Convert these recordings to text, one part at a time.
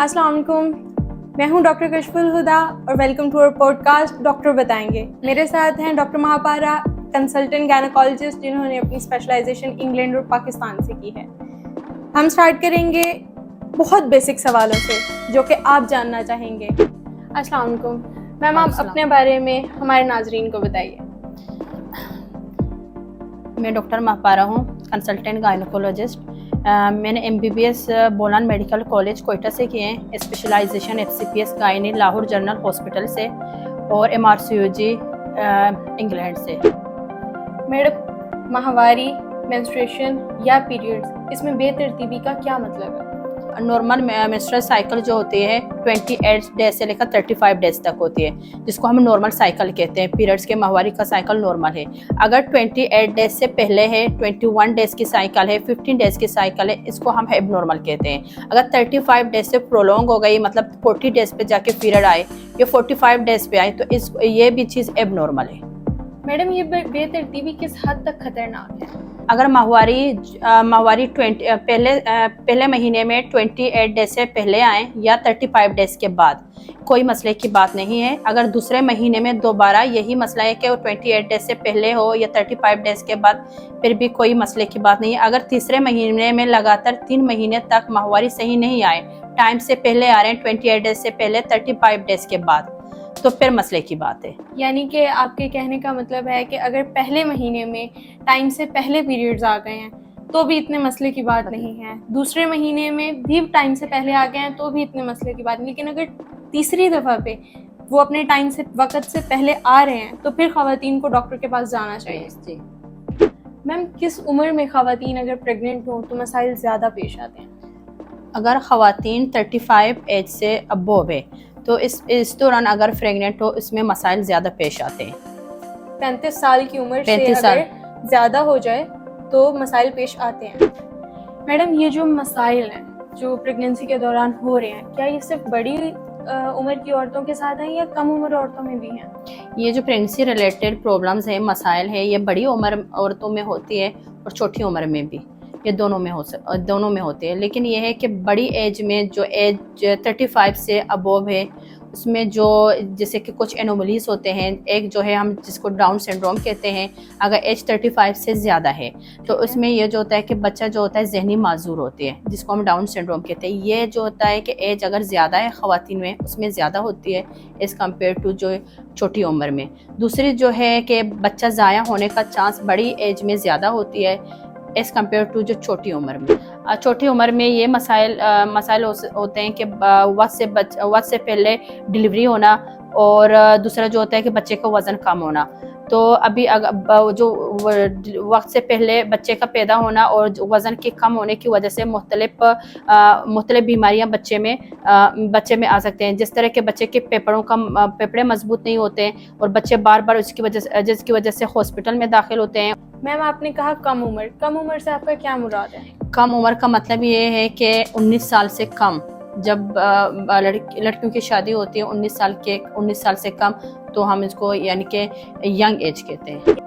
अस्सलाम वालेकुम, मैं हूं डॉक्टर कशफुल हुदा और welcome to our podcast doctor बताएंगे। मेरे साथ हैं डॉक्टर महापारा, कंसल्टेंट गायनेकोलॉजिस्ट जिन्होंने अपनी स्पेशलाइजेशन इंग्लैंड और पाकिस्तान से की है। हम स्टार्ट करेंगे बहुत बेसिक सवालों से जो कि आप जानना चाहेंगे। अस्सलाम वालेकुम मैम, आप अपने बारे में हमारे नाजरीन को बताइए। मैं डॉक्टर महापारा हूँ, कंसल्टेंट गायनेकोलॉजिस्ट। मैंने MBBS Bolan medical college Quetta से किए हैं, specialization FCPS gynae Lahore general hospital से और MRCOG इंग्लैंड से। मैडम, माहवारी, मेंस्ट्रुएशन या पीरियड्स, इसमें बेतरतीबी का क्या मतलब है? नॉर्मल मेंस्ट्रुअल साइकिल जो होती है 28 डेज से लेकर 35 डेज तक होती है, जिसको हम नॉर्मल साइकिल कहते हैं। पीरियड्स के माहवारी का साइकिल नॉर्मल है। अगर 28 डेज से पहले है, 21 डेज की साइकिल है, 15 डेज की साइकिल है, इसको हम एबनॉर्मल कहते हैं। अगर 35 डेज से प्रोलॉन्ग हो गई, मतलब 40 डेज पे जाके पीरियड आए या 45 डेज पे आए, तो ये भी चीज़ एबनॉर्मल है। मैडम, ये बेतरतीबी किस हद तक खतरनाक है? अगर माहवारी पहले महीने में 28 डेज से पहले आए या 35 डेज के बाद, कोई मसले की बात नहीं है। अगर दूसरे महीने में दोबारा यही मसला है कि वो 28 डेज से पहले हो या 35 डेज के बाद, फिर भी कोई मसले की बात नहीं है। अगर तीसरे महीने में लगातार 3 महीने तक माहवारी सही नहीं आए, टाइम से पहले आ रहे हैं 28 डेज से पहले 35 डेज के बाद, तो फिर मसले की बात है। यानी कि आपके कहने का मतलब है कि अगर पहले महीने में टाइम से पहले पीरियड्स आ गए हैं तो भी इतने मसले की बात नहीं है, दूसरे महीने में भी टाइम से पहले आ गए हैं तो भी इतने मसले की बात नहीं, लेकिन अगर तीसरी दफ़ा पे वो अपने टाइम से वक्त से पहले आ रहे हैं तो फिर ख़वातीन को डॉक्टर के पास जाना चाहिए। जी मैम, किस उम्र में ख़वातीन अगर प्रेग्नेंट हो तो मसाइल ज़्यादा पेश आते हैं? अगर ख़वातीन 35 एज से अबव है तो इस दौरान अगर प्रेग्नेंट हो, इसमें मसाइल ज़्यादा पेश आते हैं। 35 साल की उम्र से 35 साल अगर ज़्यादा हो जाए तो मसाइल पेश आते हैं। मैडम, ये जो मसाइल हैं जो प्रेगनेंसी के दौरान हो रहे हैं, क्या ये सिर्फ बड़ी उम्र की औरतों के साथ हैं या कम उम्र औरतों में भी हैं? ये जो प्रेगनेंसी रिलेटेड प्रॉब्लम्स है, मसाइल है, ये बड़ी उम्र औरतों में होती है और छोटी उम्र में भी, ये दोनों में होते हैं। लेकिन ये है कि बड़ी एज में, जो एज 35 से अबव है, उसमें जो जैसे कि कुछ एनोमलीज होते हैं। एक जो है हम जिसको डाउन सिंड्रोम कहते हैं, अगर एज 35 से ज़्यादा है तो उसमें ये जो होता है कि बच्चा जो होता है जहनी माजूर होती है, जिसको हम डाउन सिंड्रोम कहते हैं। ये जो होता है कि एज अगर ज़्यादा है ख़वातीन में, उसमें ज़्यादा होती है एज़ कम्पेयर टू जो छोटी उम्र में। दूसरी जो है कि बच्चा ज़ाया होने का चांस बड़ी एज में ज़्यादा होती है एज़ कम्पेयर टू जो छोटी उम्र में। छोटी उम्र में ये मसाइल होते हैं कि वक्त से पहले डिलीवरी होना, और दूसरा जो होता है कि बच्चे का वज़न कम होना। तो अभी जो वक्त से पहले बच्चे का पैदा होना और वज़न के कम होने की वजह से मुख्तलिफ बीमारियां बच्चे में आ सकते हैं। जिस तरह के बच्चे के फेफड़े मजबूत नहीं होते और बच्चे बार बार जिसकी वजह से हॉस्पिटल में दाखिल होते हैं। मैम, आपने कहा कम उम्र से आपका क्या मुराद है? कम उम्र का मतलब ये है कि 19 साल से कम, जब लड़कियों की शादी होती है 19 साल से कम, तो हम इसको यानी कि यंग एज कहते हैं।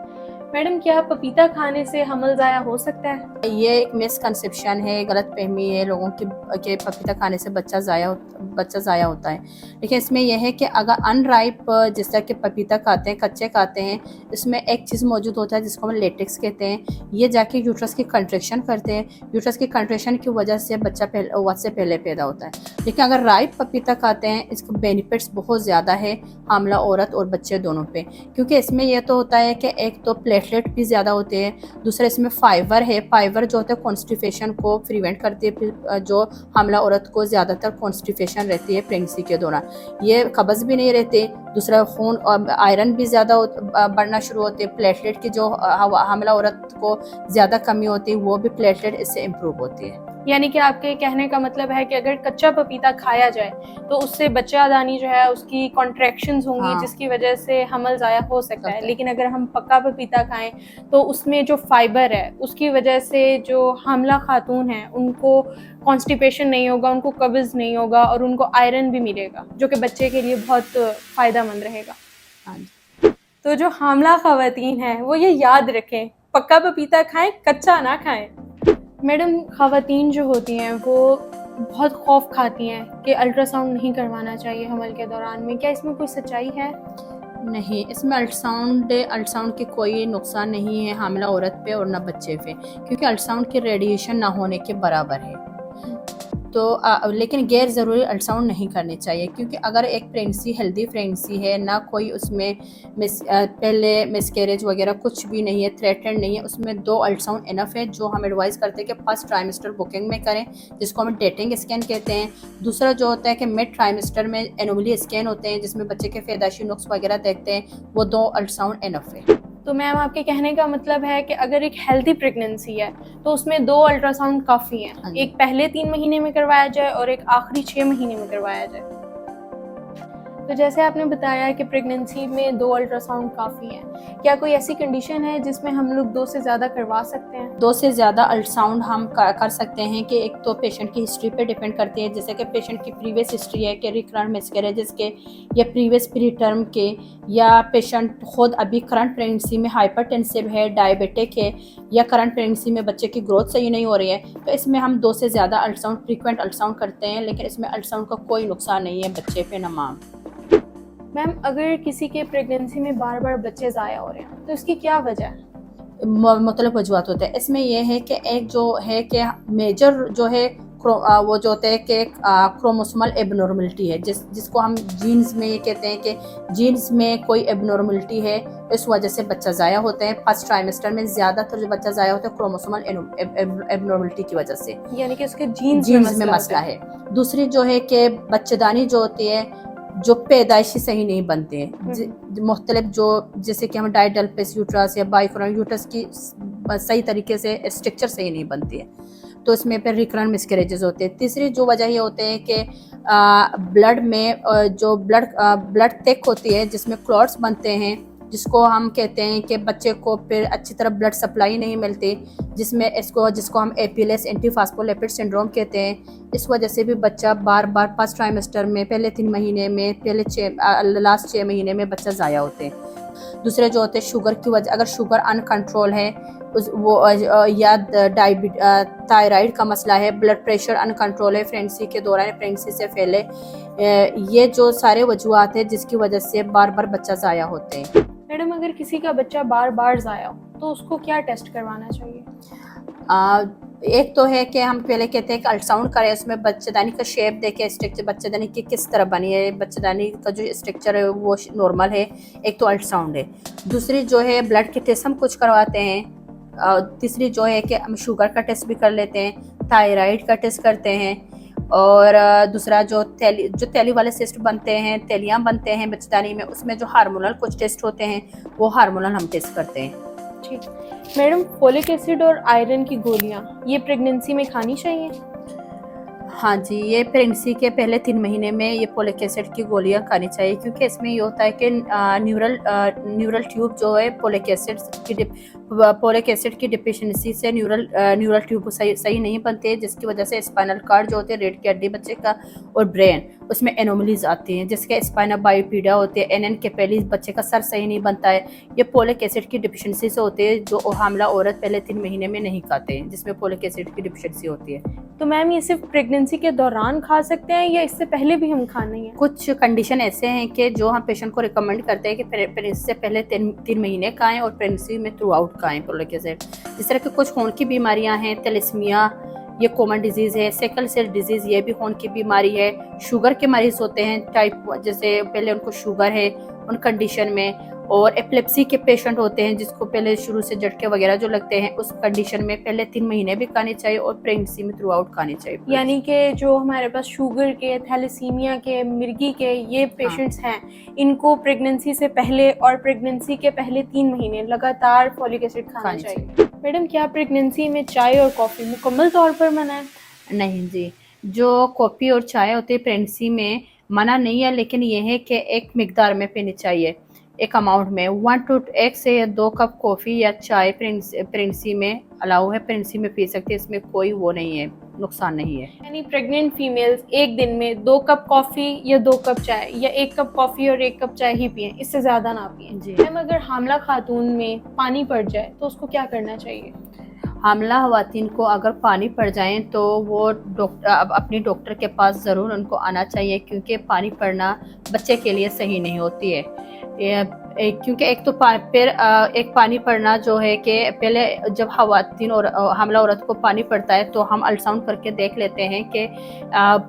मैडम, क्या पपीता खाने से हमल ज़ाया हो सकता है? ये एक मिसकंसेप्शन है, गलत फहमी है लोगों की कि पपीता खाने से बच्चा ज़ाया होता है। लेकिन इसमें यह है कि अगर अनराइप, जिस तरह के पपीता खाते हैं, कच्चे खाते हैं, इसमें एक चीज़ मौजूद होता है जिसको हम लेटेक्स कहते हैं। ये जाके यूट्रस की कंट्रैक्शन करते हैं, यूट्रस की कंट्रैक्शन की वजह से बच्चा वक्त से पहले पैदा होता है। लेकिन अगर राइप पपीता खाते हैं, इसके बेनिफिट्स बहुत ज़्यादा है हामला औरत और बच्चे दोनों पे, क्योंकि इसमें यह तो होता है कि एक तो प्लेटलेट भी ज़्यादा होते हैं, दूसरा इसमें फाइबर है। फाइबर जो होता है कॉन्स्टिपेशन को प्रिवेंट करती है। फिर जो हामला औरत को ज़्यादातर कॉन्स्टिपेशन रहती है प्रेगनेंसी के दौरान, ये कब्ज़ भी नहीं रहते। दूसरा खून और आयरन भी ज़्यादा बढ़ना शुरू होते हैं। प्लेटलेट की जो हामला औरत को ज़्यादा कमी होती है, वो भी प्लेटलेट इससे इम्प्रूव होती है। यानी कि आपके कहने का मतलब है कि अगर कच्चा पपीता खाया जाए तो उससे बच्चादानी जो है उसकी कॉन्ट्रैक्शंस होंगी, हाँ, जिसकी वजह से हमल ज़ाया हो सकता है। लेकिन अगर हम पक्का पपीता खाएं तो उसमें जो फाइबर है उसकी वजह से जो हामला खातून हैं उनको कॉन्स्टिपेशन नहीं होगा, उनको कब्ज़ नहीं होगा और उनको आयरन भी मिलेगा, जो कि बच्चे के लिए बहुत फ़ायदेमंद रहेगा। हाँ। तो जो हामला ख़वातीन हैं वो ये याद रखें, पक्का पपीता खाएं, कच्चा ना खाएं। मैडम, ख़वातीन जो होती हैं वो बहुत खौफ खाती हैं कि अल्ट्रासाउंड नहीं करवाना चाहिए हमल के दौरान में, क्या इसमें कोई सच्चाई है? नहीं, इसमें अल्ट्रासाउंड के कोई नुकसान नहीं है हामिला औरत पे और ना बच्चे पे, क्योंकि अल्ट्रासाउंड के रेडिएशन ना होने के बराबर है। तो लेकिन गैर ज़रूरी अल्ट्रासाउंड नहीं करनी चाहिए, क्योंकि अगर एक प्रेगनेंसी हेल्दी प्रेगनेंसी है, ना कोई उसमें पहले मिसकैरेज वगैरह कुछ भी नहीं है, थ्रेटेंड नहीं है, उसमें 2 अल्ट्रासाउंड इनफ है, जो हम एडवाइस करते हैं कि फर्स्ट ट्राइमेस्टर बुकिंग में करें, जिसको हम डेटिंग स्कैन कहते हैं। दूसरा जो होता है कि मिड ट्राइमेस्टर में एनोमली स्कैन होते हैं, जिसमें बच्चे के पैदाइशी नुक्स वगैरह देखते हैं, वो 2 अल्ट्रासाउंड इनफ है। तो मैम आपके कहने का मतलब है कि अगर एक हेल्दी प्रेगनेंसी है तो उसमें 2 अल्ट्रासाउंड काफ़ी हैं, एक पहले 3 महीने में करवाया जाए और एक आखिरी 6 महीने में करवाया जाए। तो जैसे आपने बताया कि प्रेगनेंसी में 2 अल्ट्रासाउंड काफ़ी हैं, क्या कोई ऐसी कंडीशन है जिसमें हम लोग 2 से ज़्यादा करवा सकते हैं? 2 से ज़्यादा अल्ट्रासाउंड हम कर सकते हैं कि एक तो पेशेंट की हिस्ट्री पे डिपेंड करती है, जैसे कि पेशेंट की प्रीवियस हिस्ट्री है कि रिकरेंट मिसकैरेजेस के या प्रीवियस प्री टर्म के, या पेशेंट खुद अभी करंट प्रेगनेंसी में हाइपरटेंसिव है, डायबिटिक है, या करंट प्रेगनेंसी में बच्चे की ग्रोथ सही नहीं हो रही है, तो इसमें हम 2 से ज़्यादा अल्ट्रासाउंड फ्रीक्वेंट अल्ट्रासाउंड करते हैं, लेकिन इसमें अल्ट्रासाउंड का कोई नुकसान नहीं है बच्चे पे ना माँ। मैम अगर किसी के प्रेगनेंसी में बार बार बच्चे ज़ाया हो रहे हैं तो इसकी क्या वजह है? मतलब वजूहत होते हैं। इसमें यह है कि एक जो है कि मेजर जो है वो जो होता है कि क्रोमोसोमल एबनॉर्मलिटी है, जिसको हम जीन्स में ये कहते हैं कि जीन्स में कोई एबनॉर्मलिटी है, इस वजह से बच्चा ज़ाया होता है। फर्स्ट ट्राइमेस्टर में ज़्यादातर जो बच्चा ज़ाया होता है क्रोमोसोमल एबनॉर्मलिटी की वजह से, यानी कि उसके जीन्स में मसला है। दूसरी जो है कि बच्चेदानी जो होती है, जो पैदाइशी सही नहीं बनते हैं, मुख्तलिफ जो जैसे कि हम डायडल्फिस यूट्रस या बाइकोरल यूट्रस की सही तरीके से स्ट्रक्चर सही नहीं बनती है, तो इसमें फिर रिकरेंट मिसकैरेजेस होते हैं। तीसरी जो वजह ये होते हैं कि ब्लड में जो ब्लड थिक होती है, जिसमें क्लॉट्स बनते हैं, जिसको हम कहते हैं कि बच्चे को फिर अच्छी तरह ब्लड सप्लाई नहीं मिलती, जिसको हम एपीएलएस एंटीफॉस्फोलिपिड सिंड्रोम कहते हैं। इस वजह से भी बच्चा बार बार फर्स्ट ट्राइमेस्टर में पहले 3 महीने में, लास्ट 6 महीने में बच्चा ज़ाया होते हैं। दूसरे जो होते हैं शुगर की वजह, अगर शुगर अनकंट्रोल है या थायराइड का मसला है, ब्लड प्रेशर अनकंट्रोल है प्रेगनेंसी के दौरान, प्रेगनेंसी से पहले, ये जो सारे वजूहत है जिसकी वजह से बार बार बच्चा ज़ाया होते हैं। मैडम अगर किसी का बच्चा बार बार ज़ाया हो तो उसको क्या टेस्ट करवाना चाहिए? एक तो है कि हम पहले कहते हैं कि अल्ट्रासाउंड करें, उसमें बच्चेदानी का शेप देखें, स्ट्रक्चर बच्चेदानी की किस तरह बनी है, बच्चेदानी का जो स्ट्रक्चर है वो नॉर्मल है, एक तो अल्ट्रासाउंड है। दूसरी जो है ब्लड के टेस्ट हम कुछ करवाते हैं। तीसरी जो है कि हम शुगर का टेस्ट भी कर लेते हैं, थायराइड का टेस्ट करते हैं, और दूसरा जो तेली वाले सिस्ट बनते हैं, तेलियाँ बनते हैं बच्चेदानी में, उसमें जो हार्मोनल कुछ टेस्ट होते हैं वो हार्मोनल हम टेस्ट करते हैं। ठीक। मैडम फोलिक एसिड और आयरन की गोलियां ये प्रेगनेंसी में खानी चाहिए? हाँ जी, ये प्रेगनेंसी के पहले 3 महीने में ये फोलिक एसिड की गोलियां खानी चाहिए, क्योंकि इसमें ये होता है कि न्यूरल ट्यूब जो है फोलिक एसिड की डिफिशिएंसी से न्यूरल ट्यूब सही नहीं बनते हैं, जिसकी वजह से स्पाइनल कार्ड जो होते हैं, रीढ़ की हड्डी बच्चे का और ब्रेन, उसमें एनोमलीज आती हैं, जिसके स्पाइना बायोपीडिया होते हैं, एनएन के पहले बच्चे का सर सही नहीं बनता है। ये फोलिक एसिड की डिफिशिएंसी से होते हैं, जो हामिला औरत पहले 3 महीने में नहीं खाते हैं, जिसमें फोलिक एसिड की डिफिशिएंसी होती है। तो मैम ये सिर्फ प्रेगनेंसी के दौरान खा सकते हैं या इससे पहले भी हम खाना ही है? कुछ कंडीशन ऐसे हैं कि जो हम पेशेंट को रिकमेंड करते हैं कि प्रेगनेंसी से पहले 3 महीने खाएं और प्रेगनेंसी में थ्रू आउट खाएं फोलिक एसिड। जिस तरह की कुछ खून की बीमारियां हैं, थैलेसीमिया ये कॉमन डिजीज़ है, सिकल सेल डिजीज़ ये भी खून की बीमारी है, शुगर के मरीज़ होते हैं टाइप, जैसे पहले उनको शुगर है उन कंडीशन में, और एपिलेप्सी के पेशेंट होते हैं जिसको पहले शुरू से झटके वगैरह जो लगते हैं, उस कंडीशन में पहले 3 महीने भी खानी चाहिए और प्रेगनेंसी में थ्रू आउट खानी चाहिए। यानी कि जो हमारे पास शुगर के, थैलेसीमिया के, मिर्गी के ये पेशेंट्स हैं, इनको प्रेगनेंसी से पहले और प्रेगनेंसी के पहले 3 महीने लगातार फोलिक एसिड खाना चाहिए। मैडम क्या प्रेगनेंसी में चाय और कॉफ़ी मुकम्मल तौर पर मना है? नहीं जी, जो कॉफ़ी और चाय होती है प्रेगनेंसी में मना नहीं है, लेकिन यह है कि एक मिकदार में पीनी चाहिए, एक अमाउंट में। 1 से 2 कप कॉफ़ी या चाय प्रेगनेंसी में अलाउ है, प्रेगनेंसी में पी सकते हैं, इसमें कोई वो नहीं है, नुकसान नहीं है। यानी प्रेग्नेंट फीमेल्स एक दिन में 2 कप कॉफ़ी या 2 कप चाय या 1 कप कॉफ़ी और 1 कप चाय ही पिएं, इससे ज़्यादा ना पिएं। जी मैम अगर हामला खातून में पानी पड़ जाए तो उसको क्या करना चाहिए? हामला ख़वातीन को अगर पानी पड़ जाए तो वो अपनी डॉक्टर के पास ज़रूर उनको आना चाहिए, क्योंकि पानी पड़ना बच्चे के लिए सही नहीं होती है। क्योंकि एक तो फिर एक पानी पड़ना जो है कि पहले जब ख़वातीन और हामला औरत को पानी पड़ता है तो हम अल्ट्रासाउंड करके देख लेते हैं कि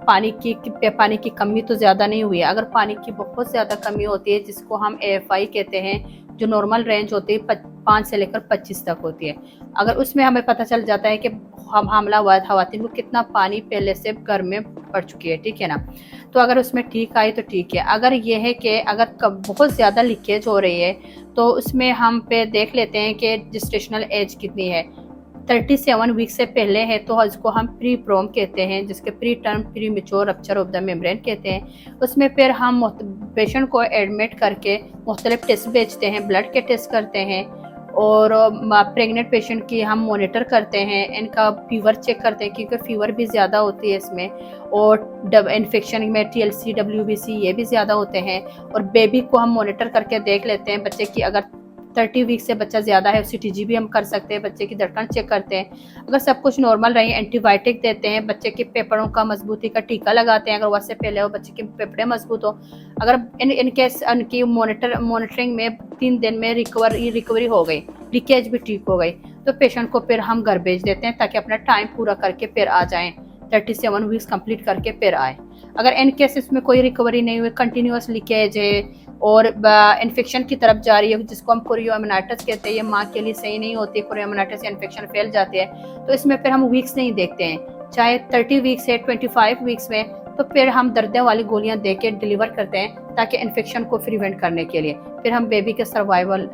पानी की कमी तो ज़्यादा नहीं हुई है। अगर पानी की बहुत ज़्यादा कमी होती है, जिसको हम AFI कहते हैं, जो नॉर्मल रेंज होती है 5 से लेकर 25 तक होती है, अगर उसमें हमें पता चल जाता है कि हम हामला ख़वातीन को कितना पानी पहले से घर में पड़ चुकी है, ठीक है ना, तो अगर उसमें ठीक आई तो ठीक है। अगर ये है कि अगर बहुत ज़्यादा लीकेज हो रही है तो उसमें हम पे देख लेते हैं कि जेस्टेशनल एज कितनी है। 37 वीक से पहले है तो इसको हम प्री प्रोम कहते हैं, जिसके pre term pre mature rupture of the membrane कहते हैं। उसमें फिर हम पेशेंट को एडमिट करके मुख्तलिफ टेस्ट भेजते हैं, ब्लड के टेस्ट करते हैं और प्रेग्नेंट पेशेंट की हम मॉनिटर करते हैं, इनका फीवर चेक करते हैं क्योंकि फीवर भी ज़्यादा होती है इसमें, और इन्फेक्शन में TLC WBC ये भी ज़्यादा होते हैं। और बेबी को हम मॉनिटर करके देख लेते हैं बच्चे की, अगर 30 वीक से बच्चा ज़्यादा है CTG भी हम कर सकते हैं, बच्चे की धड़कन चेक करते हैं। अगर सब कुछ नॉर्मल रही, एंटीबायोटिक देते हैं, बच्चे के फेफड़ों का मजबूती का टीका लगाते हैं अगर उससे पहले हो, बच्चे के फेफड़े मजबूत हो। अगर इनकेस उनकी मॉनिटरिंग में 3 दिन में रिकवरी हो गई, लीकेज भी ठीक हो गई, तो पेशेंट को फिर हम घर भेज देते हैं ताकि अपना टाइम पूरा करके फिर आ जाएँ, 37 वीक्स कंप्लीट करके फिर आए। अगर इन केसेस में कोई रिकवरी नहीं हुई, कंटिन्यूस लीकेज है और इन्फेक्शन की तरफ जा रही है, जिसको हम कोरियोमाइटिस कहते हैं, ये माँ के लिए सही नहीं होती, कोरियोमाइटिस से इन्फेक्शन फैल जाती है, तो इसमें फिर हम वीक्स नहीं देखते हैं, चाहे 30 वीक्स है 25 वीक्स में, तो फिर हम दर्दों वाली गोलियां दे के डिलीवर करते हैं ताकि इन्फेक्शन को प्रिवेंट करने के लिए। फिर हम बेबी के सर्वाइवल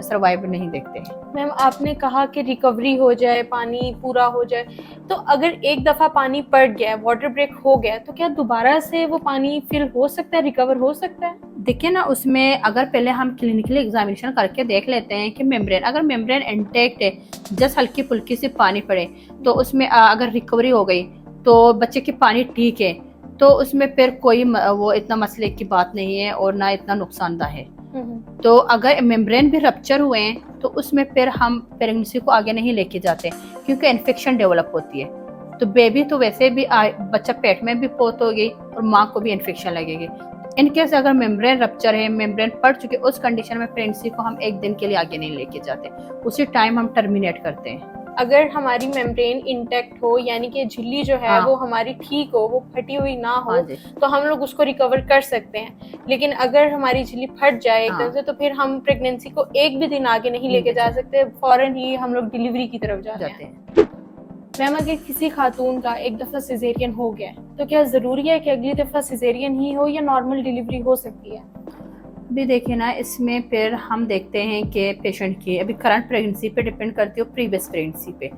नहीं देखते हैं। मैम आपने कहा कि रिकवरी हो जाए, पानी पूरा हो जाए, तो अगर एक दफ़ा पानी पड़ गया, वाटर ब्रेक हो गया, तो क्या दोबारा से वो पानी फिल हो सकता है, रिकवर हो सकता है? देखिए ना, उसमें अगर पहले हम क्लिनिकली एग्जामिनेशन करके देख लेते हैं कि मेम्ब्रेन, अगर मेम्ब्रेन इंटैक्ट है, जस्ट हल्की फुल्की से पानी पड़े तो उसमें अगर रिकवरी हो गई तो बच्चे की पानी ठीक है, तो उसमें फिर कोई वो इतना मसले की बात नहीं है और ना इतना नुकसानदा है। तो अगर मेम्ब्रेन भी रप्चर हुए हैं तो उसमें फिर हम प्रेगनेंसी को आगे नहीं लेके जाते, क्योंकि इन्फेक्शन डेवलप होती है, तो बेबी तो वैसे भी बच्चा पेट में भी पोत होगी और माँ को भी इन्फेक्शन लगेगी। इनकेस अगर मेम्ब्रेन रप्चर है, मेम्ब्रेन पड़ चुके, उस कंडीशन में प्रेगनेंसी को हम 1 दिन के लिए आगे नहीं लेके जाते, उसी टाइम हम टर्मिनेट करते हैं। अगर हमारी मेम्ब्रेन इंटैक्ट हो, यानी कि झिल्ली जो है हाँ। वो हमारी ठीक हो, वो फटी हुई ना हो, हाँ, तो हम लोग उसको रिकवर कर सकते हैं। लेकिन अगर हमारी झिल्ली फट जाए एकदम हाँ। से, तो फिर हम प्रेगनेंसी को 1 भी दिन आगे नहीं लेके जा सकते, फौरन ही हम लोग डिलीवरी की तरफ जाते हैं। मैम अगर किसी खातून का एक दफ़ा सिजेरियन हो गया तो क्या ज़रूरी है कि अगली दफ़ा सिजेरियन ही हो या नॉर्मल डिलीवरी हो सकती है? अभी देखिए ना, इसमें फिर हम देखते हैं कि पेशेंट की अभी करंट प्रेगनेंसी पे डिपेंड करती है, प्रीवियस प्रेगनेंसी पे।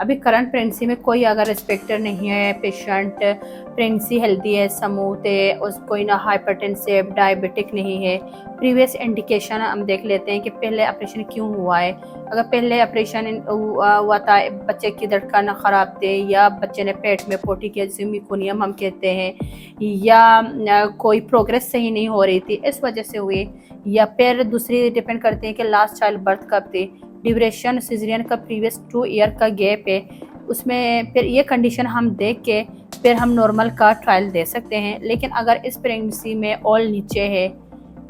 अभी करंट प्रेगनेंसी में कोई अगर रिस्पेक्टर नहीं है, पेशेंट प्रेगनेंसी हेल्दी है, स्मूथ है, उस कोई ना हाइपरटेंसिव डायबिटिक नहीं है, प्रीवियस इंडिकेशन हम देख लेते हैं कि पहले ऑपरेशन क्यों हुआ है। अगर पहले ऑपरेशन हुआ था, बच्चे की धड़कन ख़राब थे, या बच्चे ने पेट में पोटी किया जिसे मिकोनियम हम कहते हैं, या कोई प्रोग्रेस सही नहीं हो रही थी इस वजह से हुई, या फिर दूसरी डिपेंड करते हैं कि लास्ट चाइल्ड बर्थ कब थी, ड्यूरेशन सिजेरियन का प्रीवियस 2 ईयर का गैप है, उसमें फिर ये कंडीशन हम देख के फिर हम नॉर्मल का ट्रायल दे सकते हैं। लेकिन अगर इस प्रेगनेंसी में ऑल नीचे है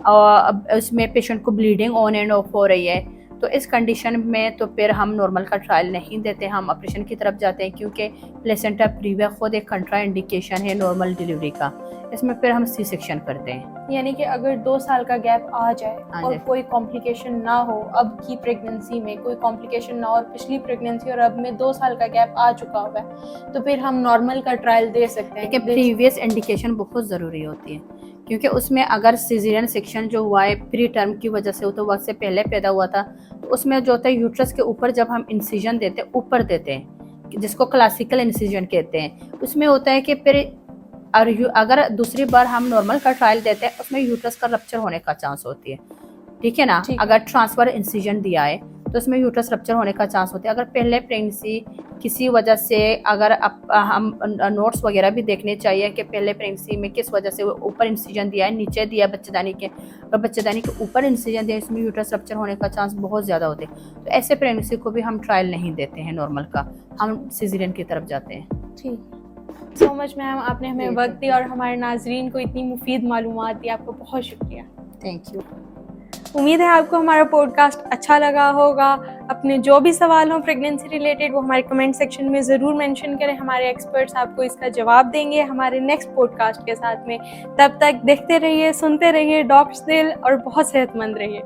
और उसमें पेशेंट को ब्लीडिंग ऑन एंड ऑफ हो रही है, तो इस कंडीशन में तो फिर हम नॉर्मल का ट्रायल नहीं देते, हम ऑपरेशन की तरफ जाते हैं, क्योंकि प्लेसेंटा प्रीविया खुद एक कंट्रा इंडिकेशन है नॉर्मल डिलीवरी का, इसमें फिर हम C सेक्शन करते हैं। यानी कि अगर 2 साल का गैप आ जाए और कोई कॉम्प्लिकेशन ना हो, अब की प्रेगनेंसी में कोई कॉम्प्लिकेशन ना हो, और पिछली प्रेगनेंसी और अब में 2 साल का गैप आ चुका हुआ है, तो फिर हम नॉर्मल का ट्रायल दे सकते हैं। कि प्रीवियस इंडिकेशन बहुत ज़रूरी होती है, क्योंकि उसमें अगर सिजेरियन सेक्शन जो हुआ है प्री टर्म की वजह से, तो वक्त से पहले पैदा हुआ था, तो उसमें जो होता है यूट्रस के ऊपर जब हम इंसिजन देते हैं, ऊपर देते हैं, जिसको क्लासिकल इंसिजन कहते हैं, उसमें होता है कि फिर अगर दूसरी बार हम नॉर्मल का ट्रायल देते हैं, उसमें यूट्रस का रप्चर होने का चांस होती है, ठीक है ना। अगर ट्रांसफर इंसिजन दिया है तो उसमें यूट्रस रप्चर होने का चांस होता है। अगर पहले प्रेगनेंसी किसी वजह से, अगर हम नोट्स वगैरह भी देखने चाहिए कि पहले प्रेगनेंसी में किस वजह से ऊपर इंसिजन दिया है, नीचे दिया है बच्चेदानी के, अगर बच्चेदानी के ऊपर इंसिजन दिया है, इसमें यूट्रस रप्चर होने का चांस बहुत ज़्यादा होते हैं। तो ऐसे प्रेगनेंसी को भी हम ट्रायल नहीं देते हैं नॉर्मल का, हम सिजेरियन की तरफ जाते हैं। ठीक, सो मच मैम, आपने हमें जी, वक्त दिया और हमारे नाजरीन को इतनी मुफीद मालूमात दी, आपको बहुत शुक्रिया। Thank you. उम्मीद है आपको हमारा पॉडकास्ट अच्छा लगा होगा। अपने जो भी सवाल हों प्रेगनेंसी रिलेटेड वो हमारे कमेंट सेक्शन में ज़रूर मेंशन करें, हमारे एक्सपर्ट्स आपको इसका जवाब देंगे हमारे नेक्स्ट पॉडकास्ट के साथ में। तब तक देखते रहिए, सुनते रहिए डॉक्टर्स दिल और बहुत सेहतमंद रहिए।